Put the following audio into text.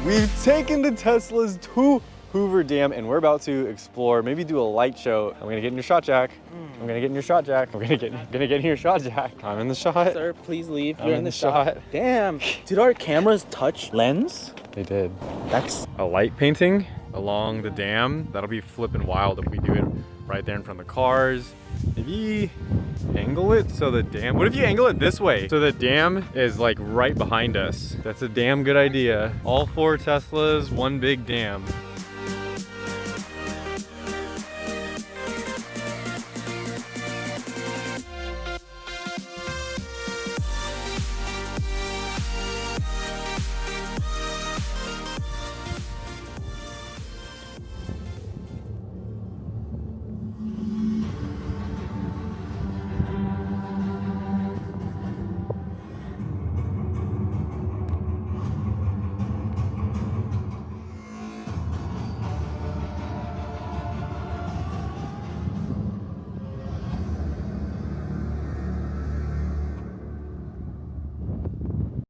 We've taken the Teslas to Hoover Dam and we're about to explore, maybe do a light show. I'm gonna get in your shot, Jack. I'm gonna get in your shot, Jack. I'm gonna get in your shot, Jack. I'm in the shot. Sir, please leave. I'm You're in the shot. Damn. Did our cameras touch lens? They did. That's A light painting along the dam. That'll be flipping wild if we do it right there in front of the cars. Maybe angle it so the dam, what if you angle it this way? So the dam is like right behind us. That's a damn good idea. All 4 Teslas, one big dam.